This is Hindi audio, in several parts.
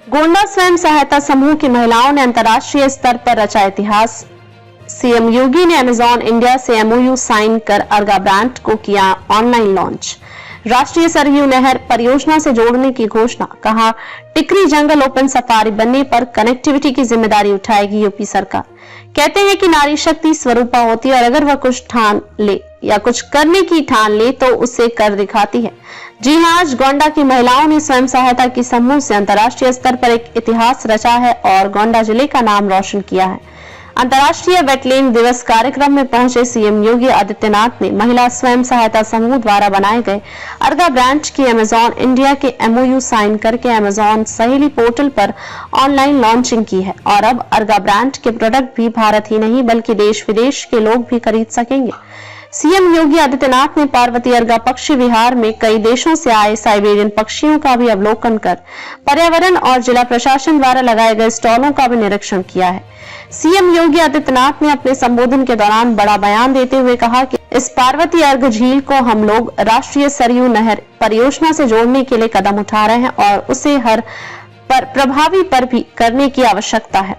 गोंडा स्वयं सहायता समूह की महिलाओं ने अंतर्राष्ट्रीय स्तर पर रचा इतिहास। सीएम योगी ने अमेजॉन इंडिया से एमओयू साइन कर अर्गा ब्रांड को किया ऑनलाइन लॉन्च। राष्ट्रीय सरयू नहर परियोजना से जोड़ने की घोषणा। कहा, टिकरी जंगल ओपन सफारी बनने पर कनेक्टिविटी की जिम्मेदारी उठाएगी यूपी सरकार। कहते हैं कि नारी शक्ति स्वरूपा होती है और अगर वह कुछ ठान ले या कुछ करने की ठान ले तो उसे कर दिखाती है। जी हां, आज गोंडा की महिलाओं ने स्वयं सहायता की समूह से अंतर्राष्ट्रीय स्तर पर एक इतिहास रचा है और गोंडा जिले का नाम रोशन किया है। अंतर्राष्ट्रीय वेटलैंड दिवस कार्यक्रम में पहुंचे सीएम योगी आदित्यनाथ ने महिला स्वयं सहायता समूह द्वारा बनाए गए अर्गा ब्रांड की अमेजॉन इंडिया के एमओयू साइन करके अमेजॉन सहेली पोर्टल पर ऑनलाइन लॉन्चिंग की है और अब अर्गा ब्रांड के प्रोडक्ट भी भारत ही नहीं बल्कि देश विदेश के लोग भी खरीद सकेंगे। सीएम योगी आदित्यनाथ ने पार्वती अर्गा पक्षी विहार में कई देशों से आए साइबेरियन पक्षियों का भी अवलोकन कर पर्यावरण और जिला प्रशासन द्वारा लगाए गए स्टॉलों का भी निरीक्षण किया है। सीएम योगी आदित्यनाथ ने अपने संबोधन के दौरान बड़ा बयान देते हुए कहा कि इस पार्वती अर्घ झील को हम लोग राष्ट्रीय सरयू नहर परियोजना से जोड़ने के लिए कदम उठा रहे हैं और उसे हर पर प्रभावी पर भी करने की आवश्यकता है।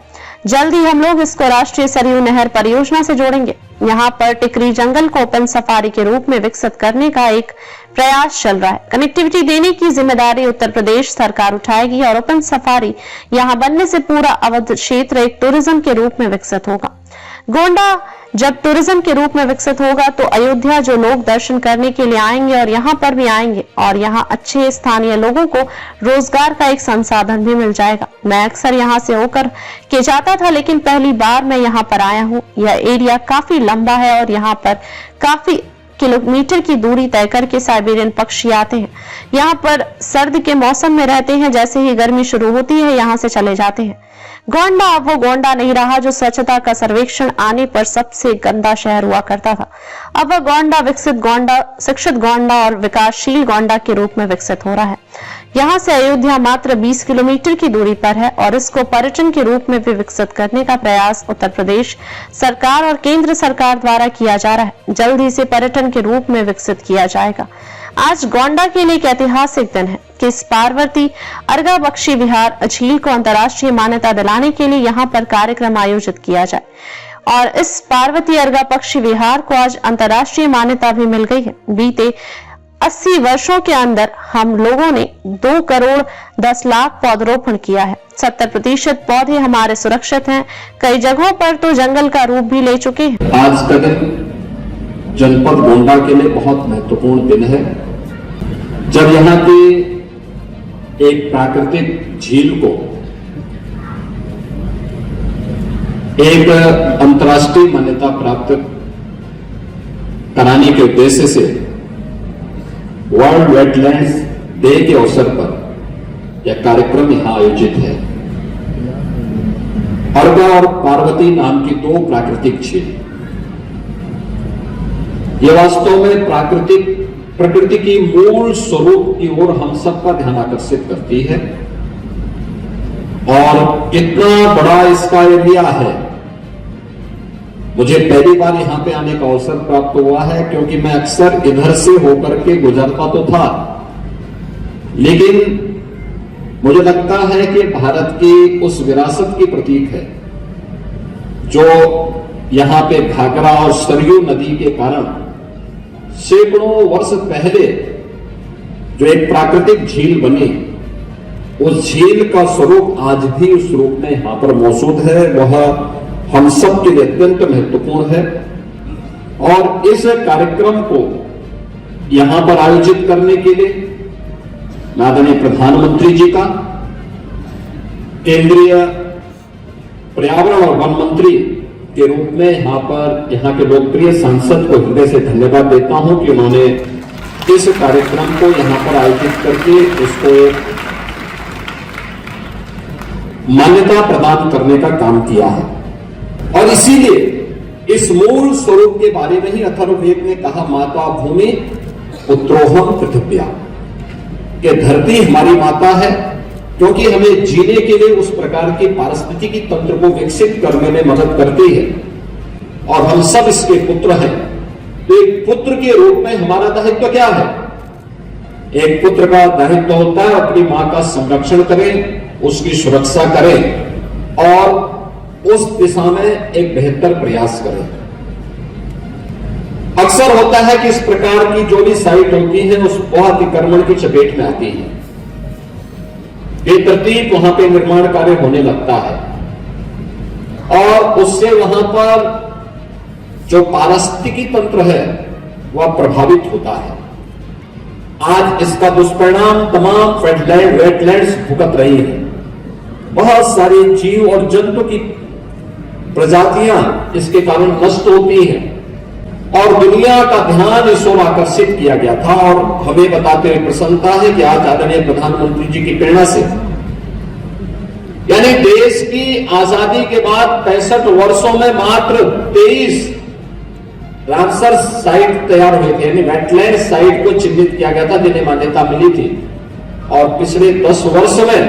जल्द ही हम लोग इसको राष्ट्रीय सरयू नहर परियोजना से जोड़ेंगे। यहाँ पर टिकरी जंगल को ओपन सफारी के रूप में विकसित करने का एक प्रयास चल रहा है। कनेक्टिविटी देने की जिम्मेदारी उत्तर प्रदेश सरकार उठाएगी और ओपन सफारी यहाँ बनने से पूरा अवध क्षेत्र एक टूरिज्म के रूप में विकसित होगा। गोंडा जब टूरिज्म के रूप में विकसित होगा तो अयोध्या जो लोग दर्शन करने के लिए आएंगे और यहाँ पर भी आएंगे और यहाँ अच्छे स्थानीय लोगों को रोजगार का एक संसाधन भी मिल जाएगा। मैं अक्सर यहाँ से होकर के जाता था, लेकिन पहली बार मैं यहाँ पर आया हूँ। यह एरिया काफी लंबा है और यहाँ पर काफी किलोमीटर की दूरी तय करके साइबेरियन पक्षी आते हैं। यहाँ पर सर्द के मौसम में रहते हैं, जैसे ही गर्मी शुरू होती है यहाँ से चले जाते हैं। गोंडा अब वो गोंडा नहीं रहा जो स्वच्छता का सर्वेक्षण आने पर सबसे गंदा शहर हुआ करता था। अब वह गोंडा विकसित गोंडा, शिक्षित गोंडा और विकासशील गोंडा के रूप में विकसित हो रहा है। यहाँ से अयोध्या मात्र 20 किलोमीटर की दूरी पर है और इसको पर्यटन के रूप में भी विकसित करने का प्रयास उत्तर प्रदेश सरकार और केंद्र सरकार द्वारा किया जा रहा है। जल्द ही इसे पर्यटन के रूप में विकसित किया जाएगा। आज गोंडा के लिए एक ऐतिहासिक दिन है कि इस पार्वती अर्गा पक्षी विहार झील को अंतर्राष्ट्रीय मान्यता दिलाने के लिए यहाँ पर कार्यक्रम आयोजित किया जाए और इस पार्वती अर्गा पक्षी विहार को आज अंतर्राष्ट्रीय मान्यता भी मिल गई है। बीते 80 वर्षों के अंदर हम लोगों ने 2 करोड़ 10 लाख पौधरोपण किया है। 70% पौधे हमारे सुरक्षित हैं। कई जगहों पर तो जंगल का रूप भी ले चुके हैं। आज का दिन जनपद गोंडा के लिए बहुत महत्वपूर्ण दिन है, जब यहाँ की एक प्राकृतिक झील को एक अंतर्राष्ट्रीय मान्यता प्राप्त कराने के उद्देश्य से वर्ल्ड वेटलैंड्स डे के अवसर पर यह कार्यक्रम यहां आयोजित है। अर्गा और पार्वती नाम की 2 प्राकृतिक झील, यह वास्तव में प्रकृति की मूल स्वरूप की ओर हम सबका ध्यान आकर्षित करती है और इतना बड़ा इसका एरिया है। मुझे पहली बार यहां पे आने का अवसर प्राप्त हुआ है क्योंकि मैं अक्सर इधर से होकर के गुजरता तो था, लेकिन मुझे लगता है कि भारत की उस विरासत की प्रतीक है जो यहां पे घाघरा और सरयू नदी के कारण सैकड़ों वर्ष पहले जो एक प्राकृतिक झील बनी, उस झील का स्वरूप आज भी उस रूप में यहां पर मौजूद है। वह हम सब के लिए अत्यंत महत्वपूर्ण है और इस कार्यक्रम को यहां पर आयोजित करने के लिए माननीय प्रधानमंत्री जी का, केंद्रीय पर्यावरण और वन मंत्री के रूप में यहाँ के लोकप्रिय सांसद को हृदय से धन्यवाद देता हूं कि उन्होंने इस कार्यक्रम को यहां पर आयोजित करके उसको एक मान्यता प्रदान करने का काम किया है। और इसीलिए इस मूल स्वरूप के बारे में ही अथर्ववेद ने कहा, माता भूमि पुत्रोहम पृथिव्या, कि धरती हमारी माता है क्योंकि हमें जीने के लिए उस प्रकार की पारिस्थितिकी तंत्र को विकसित करने में मदद करती है और हम सब इसके पुत्र हैं। तो एक पुत्र के रूप में हमारा दायित्व क्या है? एक पुत्र का दायित्व होता है अपनी मां का संरक्षण करें, उसकी सुरक्षा करें और उस दिशा में एक बेहतर प्रयास करें। अक्सर होता है कि इस प्रकार की जो भी साइट होती है उस अतिक्रमण की चपेट में आती है, बेतरतीब वहां पे निर्माण कार्य होने लगता है और उससे वहां पर जो पारिस्थितिकी तंत्र है वह प्रभावित होता है। आज इसका दुष्परिणाम तमाम वेटलैंड्स भुगत रही है। बहुत सारे जीव और जंतु की प्रजातियां इसके कारण नष्ट होती हैं और दुनिया का ध्यान इस ओर आकर्षित किया गया था। और हमें बताते हुए प्रसन्नता है कि आज आदरणीय प्रधानमंत्री जी की प्रेरणा से, यानी देश की आजादी के बाद 65 वर्षों में मात्र 23 रामसर साइट तैयार हुए थे, यानी वेटलैंड साइट को चिन्हित किया गया था जिन्हें मान्यता मिली थी। और पिछले 10 वर्ष में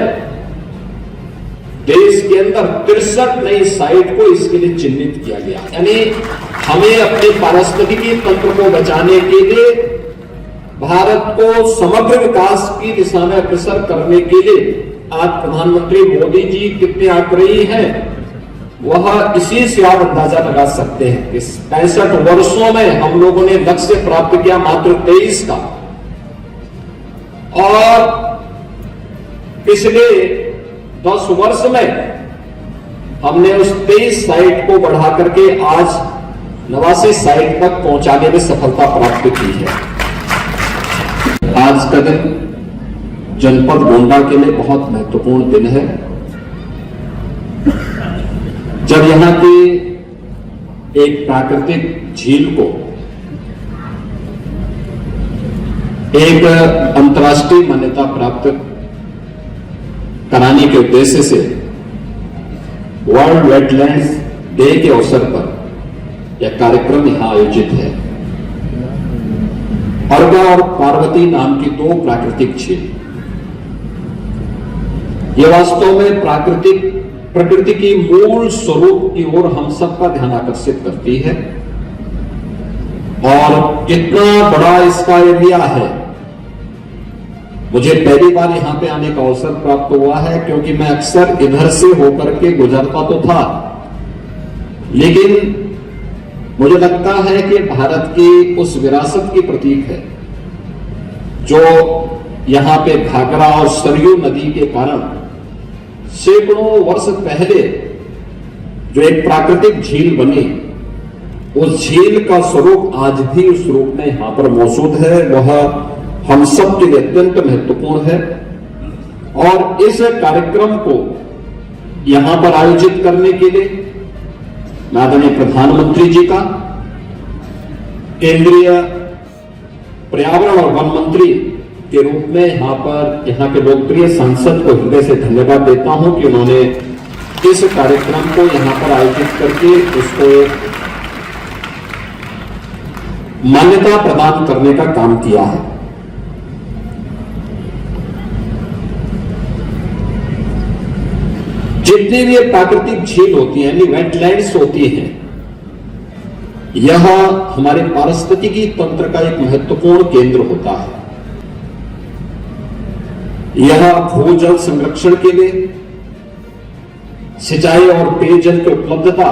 देश के अंदर 63 नई साइट को इसके लिए चिन्हित किया गया। यानी हमें अपने पारिस्थितिकी तंत्र को बचाने के लिए, भारत को समग्र विकास की दिशा में अग्रसर करने के लिए आज प्रधानमंत्री मोदी जी कितने आग्रही हैं, वह इसी से आप अंदाजा लगा सकते हैं। इस 65 वर्षों में हम लोगों ने लक्ष्य प्राप्त किया मात्र 23 का, और पिछले 10 वर्ष में हमने उस 23 साइट को बढ़ा करके आज 89 साइट तक पहुंचाने में सफलता प्राप्त की है। आज का दिन जनपद गोंडा के लिए बहुत महत्वपूर्ण दिन है, जब यहां की एक प्राकृतिक झील को एक अंतर्राष्ट्रीय मान्यता प्राप्त कराने के उद्देश्य से वर्ल्ड वेटलैंड्स डे के अवसर पर यह कार्यक्रम यहां आयोजित है। अर्गा और पार्वती नाम की 2 प्राकृतिक झील, ये वास्तव में प्रकृति की मूल स्वरूप की ओर हम सबका ध्यान आकर्षित करती है। और कितना बड़ा इसका एरिया है, मुझे पहली बार यहां पे आने का अवसर प्राप्त हुआ है, क्योंकि मैं अक्सर इधर से होकर के गुजरता तो था, लेकिन मुझे लगता है कि भारत की उस विरासत की प्रतीक है जो यहां पे घाघरा और सरयू नदी के कारण सैकड़ों वर्ष पहले जो एक प्राकृतिक झील बनी, उस झील का स्वरूप आज भी उस रूप में यहां पर मौजूद है। वह हम सब के लिए अत्यंत महत्वपूर्ण है। और इस कार्यक्रम को यहां पर आयोजित करने के लिए आदरणीय प्रधानमंत्री जी का, केंद्रीय पर्यावरण और वन मंत्री के रूप में यहाँ के लोकप्रिय सांसद को हृदय से धन्यवाद देता हूं कि उन्होंने इस कार्यक्रम को यहां पर आयोजित करके उसको मान्यता प्रदान करने का काम किया है। जितनी भी प्राकृतिक झील होती है, यानी वेटलैंड्स होती हैं, यह हमारे पारिस्थितिकी तंत्र का एक महत्वपूर्ण केंद्र होता है। यह भूजल संरक्षण के लिए, सिंचाई और पेयजल की उपलब्धता,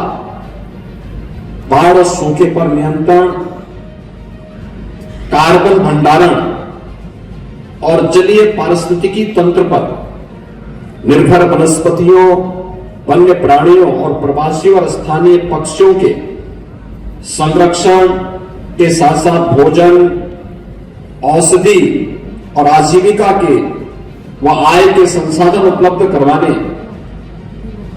बाढ़ और सूखे पर नियंत्रण, कार्बन भंडारण और जलीय पारिस्थितिकी तंत्र पर निर्भर वनस्पतियों, वन्य प्राणियों और प्रवासी और स्थानीय पक्षियों के संरक्षण के साथ साथ भोजन, औषधि और आजीविका के व आय के संसाधन उपलब्ध करवाने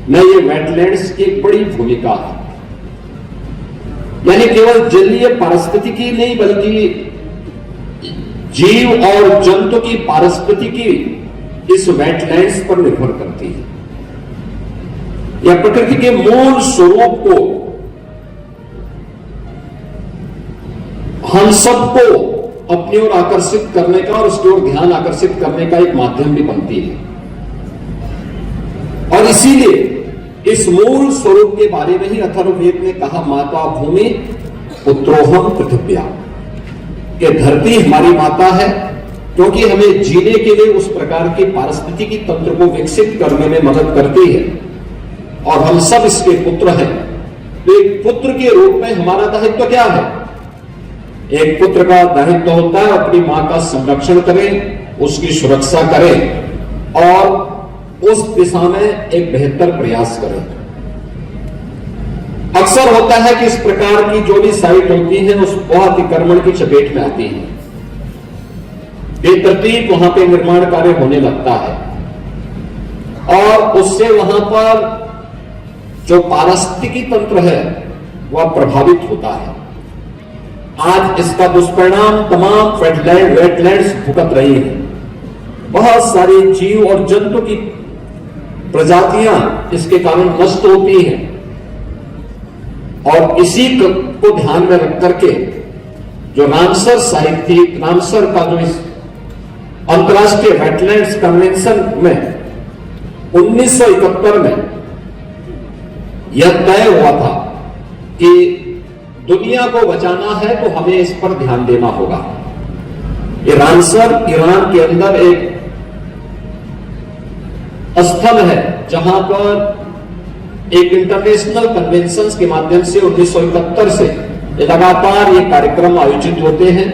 में ये वेटलैंड्स की एक बड़ी भूमिका है। यानी केवल जलीय पारिस्थितिकी नहीं, बल्कि जीव और जंतु की पारिस्थितिकी इस वेटलैंड्स पर निर्भर करती है। यह प्रकृति के मूल स्वरूप को हम सबको अपनी ओर आकर्षित करने का और उसकी ओर ध्यान आकर्षित करने का एक माध्यम भी बनती है। और इसीलिए इस मूल स्वरूप के बारे में ही अथर्ववेद ने कहा, माता भूमि पुत्रोहम पृथिव्या, कि धरती हमारी माता है क्योंकि हमें जीने के लिए उस प्रकार के पारिस्थितिकी तंत्र को विकसित करने में मदद करती है और हम सब इसके पुत्र हैं। तो एक पुत्र के रूप में हमारा दायित्व क्या है? एक पुत्र का दायित्व होता है अपनी मां का संरक्षण करें, उसकी सुरक्षा करें और उस दिशा में एक बेहतर प्रयास करें। अक्सर होता है कि इस प्रकार की जो भी साइट होती है उस अतिक्रमण की चपेट में आती है, बेतरतीब वहां पे निर्माण कार्य होने लगता है और उससे वहां पर जो पारिस्थितिकी तंत्र है वह प्रभावित होता है। आज इसका दुष्परिणाम तमाम वेटलैंड्स भुगत रही है। बहुत सारे जीव और जंतु की प्रजातियां इसके कारण नष्ट होती हैं और इसी को ध्यान में रख करके जो रामसर साइट थी, रामसर का जो इस अंतर्राष्ट्रीय वेटलैंड्स कन्वेंशन में 1971 में यह तय हुआ था कि दुनिया को बचाना है तो हमें इस पर ध्यान देना होगा। ये रामसर ईरान के अंदर एक स्थल है जहां पर एक इंटरनेशनल कन्वेंशन के माध्यम से 1971 से लगातार ये कार्यक्रम आयोजित होते हैं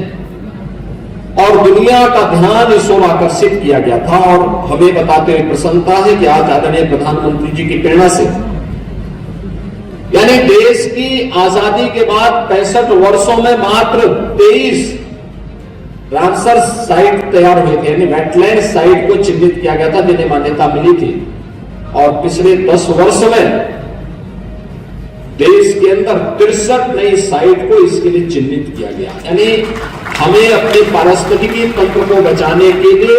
और दुनिया का ध्यान इस ओर आकर्षित किया गया था। और हमें बताते हुए प्रसन्नता है कि आज आदरणीय प्रधानमंत्री जी की प्रेरणा से, यानी देश की आजादी के बाद 65 वर्षों में मात्र 23 रामसर साइट तैयार हुए थे, यानी वेटलैंड साइट को चिन्हित किया गया था, जिन्हें मान्यता मिली थी। और पिछले 10 वर्ष में देश के अंदर 63 नई साइट को इसके लिए चिन्हित किया गया। यानी हमें अपने पारिस्थितिकी तंत्र को बचाने के लिए,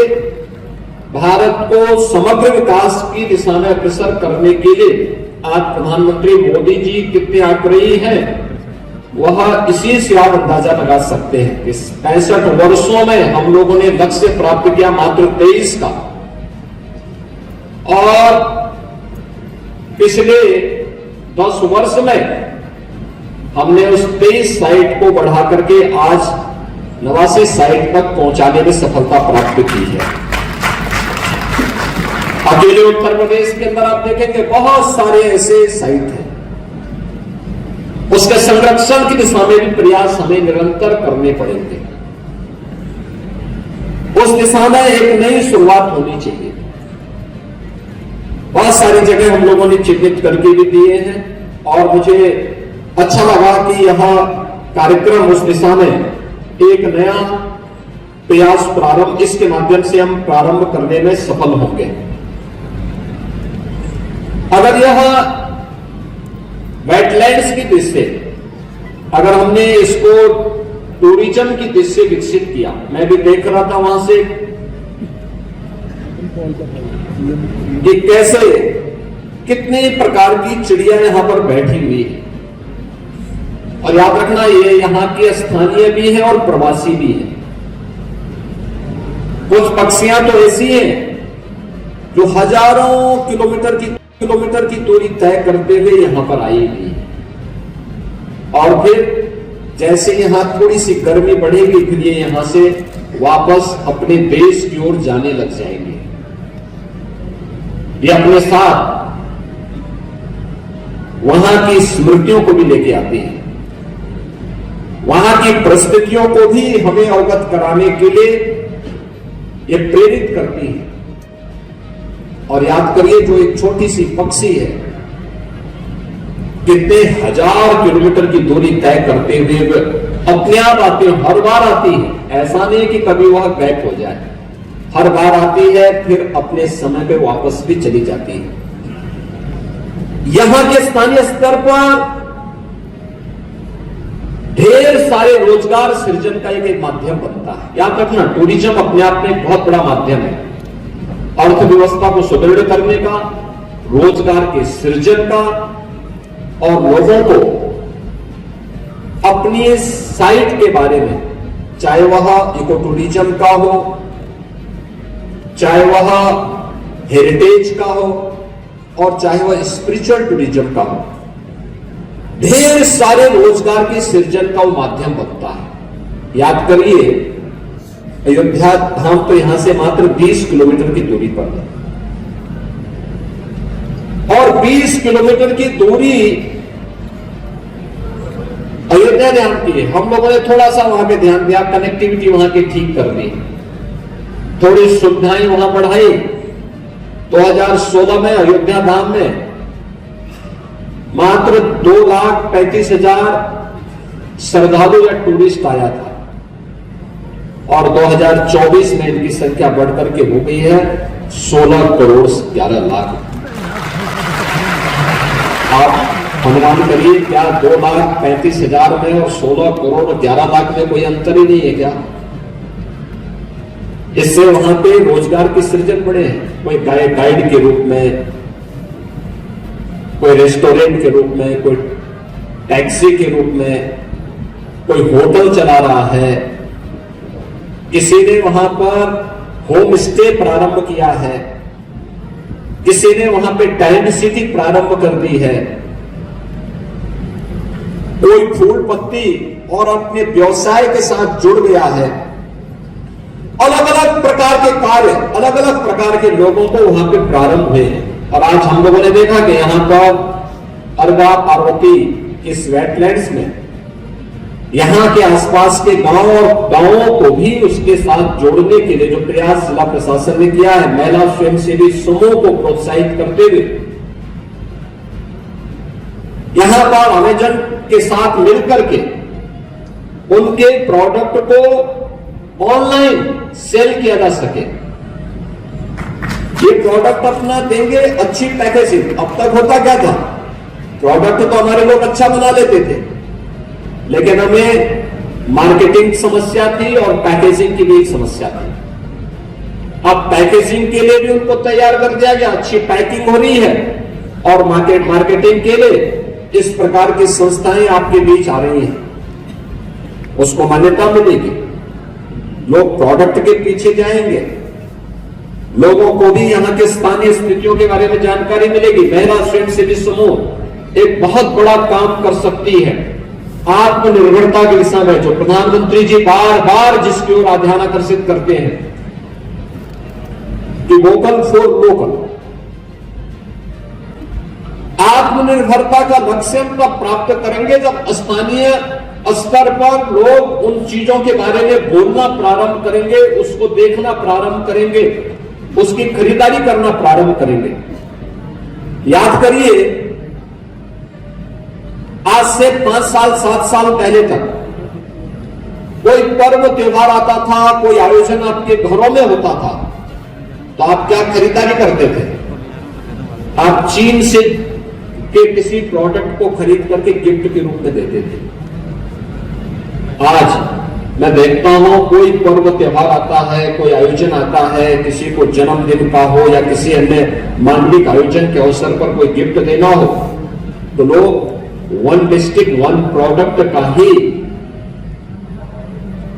भारत को समग्र विकास की दिशा में अग्रसर करने के लिए आज प्रधानमंत्री मोदी जी कितने आग्रही हैं, वह इसी से आप अंदाजा लगा सकते हैं कि 65 वर्षों में हम लोगों ने लक्ष्य प्राप्त किया मात्र 23 का, और पिछले 10 वर्ष में हमने उस 23 साइट को बढ़ा करके आज 89 साइट तक पहुंचाने में सफलता प्राप्त की है। अकेले उत्तर प्रदेश के अंदर आप देखेंगे बहुत सारे ऐसे साइट हैं। उसके संरक्षण की दिशा में भी प्रयास हमें निरंतर करने पड़ेंगे। उस दिशा में एक नई शुरुआत होनी चाहिए। बहुत सारी जगह हम लोगों ने चिन्हित करके भी दिए हैं और मुझे अच्छा लगा कि यह कार्यक्रम उस दिशा में एक नया प्रयास प्रारंभ, इसके माध्यम से हम प्रारंभ करने में सफल होंगे। अगर यह वेटलैंड्स की दृष्टि से, अगर हमने इसको टूरिज्म की दृष्टि से विकसित किया, मैं भी देख रहा था वहां से कि कैसे कितने प्रकार की चिड़िया यहां पर बैठी हुई है। और याद रखना, ये यहां की स्थानीय भी है और प्रवासी भी है। कुछ पक्षियां तो ऐसी हैं जो हजारों किलोमीटर की दूरी तय करते हुए यहां पर आई हुई है, और फिर जैसे यहां थोड़ी सी गर्मी बढ़ेगी फिर ये यहां से वापस अपने देश की ओर जाने लग जाएंगे। ये अपने साथ वहां की स्मृतियों को भी लेके आते हैं, वहां की परिस्थितियों को भी हमें अवगत कराने के लिए ये प्रेरित करती है। और याद करिए, जो एक छोटी सी पक्षी है कितने हजार किलोमीटर की दूरी तय करते हुए अपने आप आती है, हर बार आती है। ऐसा नहीं कि कभी वह गैप हो जाए, हर बार आती है फिर अपने समय पे वापस भी चली जाती है। यहां के स्थानीय स्तर पर ढेर सारे रोजगार सृजन का एक माध्यम बनता है। याद रखना, टूरिज्म अपने आप में एक बहुत बड़ा माध्यम है अर्थव्यवस्था को सुदृढ़ करने का, रोजगार के सृजन का, और लोगों को अपनी साइट के बारे में, चाहे वह इको टूरिज्म का हो, चाहे वह हेरिटेज का हो, और चाहे वह स्पिरिचुअल टूरिज्म का हो, ढेर सारे रोजगार के सृजन का वो माध्यम बनता है। याद करिए, अयोध्या धाम तो यहां से मात्र 20 किलोमीटर की दूरी पर है, और 20 किलोमीटर की दूरी अयोध्या धाम की है। हम लोगों ने थोड़ा सा वहां पे ध्यान दिया, कनेक्टिविटी वहां की ठीक कर दी, थोड़ी सुविधाएं वहां बढ़ाई। 2016 में अयोध्या धाम में मात्र 2,35,000 श्रद्धालु या टूरिस्ट आया था, और 2024 में इनकी संख्या बढ़कर के हो गई है 16 करोड़ 11 लाख। आप अनुमान करिए, क्या 2,35,000 में और 16 करोड़ 11 लाख में कोई अंतर ही नहीं है क्या? इससे वहां पे रोजगार की सृजन बढ़े हैं, कोई गाइड के रूप में, कोई रेस्टोरेंट के रूप में, कोई टैक्सी के रूप में, कोई होटल चला रहा है, किसी ने वहां पर होम स्टे प्रारंभ किया है, किसी ने वहां पे टेंट सिटी प्रारंभ कर दी है, कोई फूल पत्ती और अपने व्यवसाय के साथ जुड़ गया है। अलग अलग प्रकार के कार्य, अलग अलग प्रकार के लोगों को वहां पे प्रारंभ हुए हैं। और आज हम लोगों ने देखा कि यहां पर अर्गा पार्वती इस वेटलैंड्स में यहां के आसपास के गांव और गांवों को भी उसके साथ जोड़ने के लिए जो प्रयास जिला प्रशासन ने किया है, महिला स्वयंसेवी समूह को प्रोत्साहित करते हुए यहां पर अमेजन के साथ मिलकर के उनके प्रोडक्ट को ऑनलाइन सेल किया जा सके। ये प्रोडक्ट अपना देंगे, अच्छी पैकेजिंग। अब तक होता क्या था, प्रोडक्ट तो हमारे लोग अच्छा बना लेते थे, लेकिन हमें मार्केटिंग समस्या थी और पैकेजिंग की भी एक समस्या थी। अब पैकेजिंग के लिए भी उनको तैयार कर दिया गया, अच्छी पैकिंग हो रही है, और मार्केटिंग के लिए इस प्रकार की संस्थाएं आपके बीच आ रही हैं, उसको मान्यता मिलेगी, लोग प्रोडक्ट के पीछे जाएंगे, लोगों को भी यहां के स्थानीय स्थितियों के बारे में जानकारी मिलेगी। महिला स्वयंसेवी समूह एक बहुत बड़ा काम कर सकती है आत्मनिर्भरता की दिशा में, जो प्रधानमंत्री जी बार बार जिसकी ओर ध्यान आकर्षित करते हैं कि वोकल फॉर लोकल। आत्मनिर्भरता का लक्ष्य हम तब प्राप्त करेंगे जब स्थानीय स्तर पर लोग उन चीजों के बारे में बोलना प्रारंभ करेंगे, उसको देखना प्रारंभ करेंगे, उसकी खरीदारी करना प्रारंभ करेंगे। याद करिए, आज से 5 साल 7 साल पहले तक कोई पर्व त्योहार आता था, कोई आयोजन आपके घरों में होता था, तो आप क्या खरीदारी करते थे? आप चीन से के किसी प्रोडक्ट को खरीद करके गिफ्ट के रूप में देते थे। आज मैं देखता हूं, कोई पर्व त्योहार आता है, कोई आयोजन आता है, किसी को जन्मदिन का हो या किसी अन्य मानविक आयोजन के अवसर पर कोई गिफ्ट देना हो, तो लोग वन डिस्ट्रिक्ट वन प्रोडक्ट का ही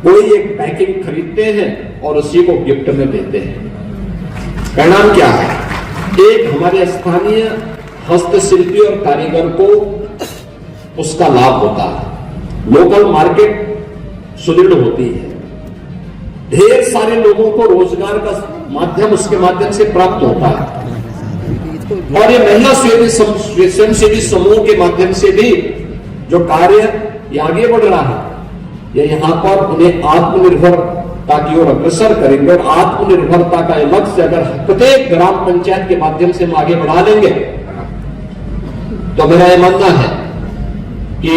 कोई एक पैकिंग खरीदते हैं और उसी को गिफ्ट में देते हैं। परिणाम क्या है? एक हमारे स्थानीय हस्तशिल्पी और कारीगर को उसका लाभ होता है, लोकल मार्केट सुदृढ़ होती है, ढेर सारे लोगों को रोजगार का माध्यम उसके माध्यम से प्राप्त होता है, और ये महिला स्वयंसेवी समूह के माध्यम से भी जो कार्य ये आगे बढ़ रहा है, ये यहां पर उन्हें आत्मनिर्भरता की ओर अग्रसर करेंगे। और आत्मनिर्भरता का लक्ष्य अगर प्रत्येक ग्राम पंचायत के माध्यम से हम आगे बढ़ा लेंगे, तो मेरा यह मानना है कि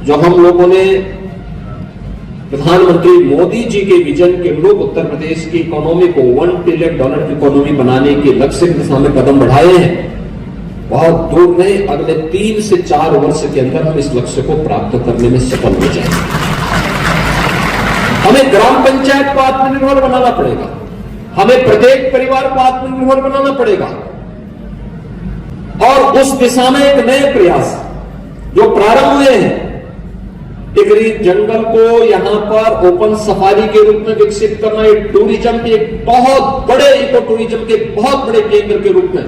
जो हम लोगों ने प्रधानमंत्री मोदी जी के विजन के अनुरूप उत्तर प्रदेश की इकोनॉमी को $1 ट्रिलियन की इकोनॉमी बनाने के लक्ष्य की दिशा में कदम बढ़ाए हैं, बहुत दूर नहीं, अगले 3 से 4 वर्ष के अंदर हम इस लक्ष्य को प्राप्त करने में सफल हो जाएंगे। हमें ग्राम पंचायत को आत्मनिर्भर बनाना पड़ेगा, हमें प्रत्येक परिवार को आत्मनिर्भर बनाना पड़ेगा, और उस दिशा में एक नए प्रयास जो प्रारंभ हुए हैं, टिकरी जंगल को यहां पर ओपन सफारी के रूप में विकसित करना, एक टूरिज्म के एक बहुत बड़े इको टूरिज्म के बहुत बड़े केंद्र के रूप में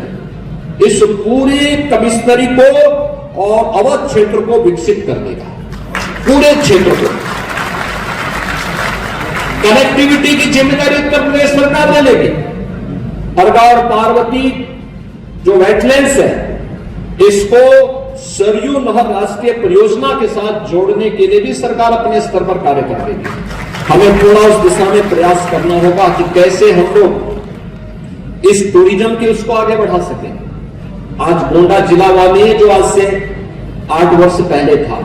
इस पूरे कमिश्नरी को और अवध क्षेत्र को विकसित करने का, पूरे क्षेत्र को। कनेक्टिविटी की जिम्मेदारी उत्तर प्रदेश सरकार ले लेगी। अर्गा और पार्वती जो वेटलैंड्स है, इसको सरयू नहर राष्ट्रीय परियोजना के साथ जोड़ने के लिए भी सरकार अपने स्तर पर कार्य कर रही है। हमें थोड़ा उस दिशा में प्रयास करना होगा कि कैसे हम लोग इस टूरिज्म के उसको आगे बढ़ा सकें। आज गोंडा जिला वाली है जो आज से 8 वर्ष पहले था,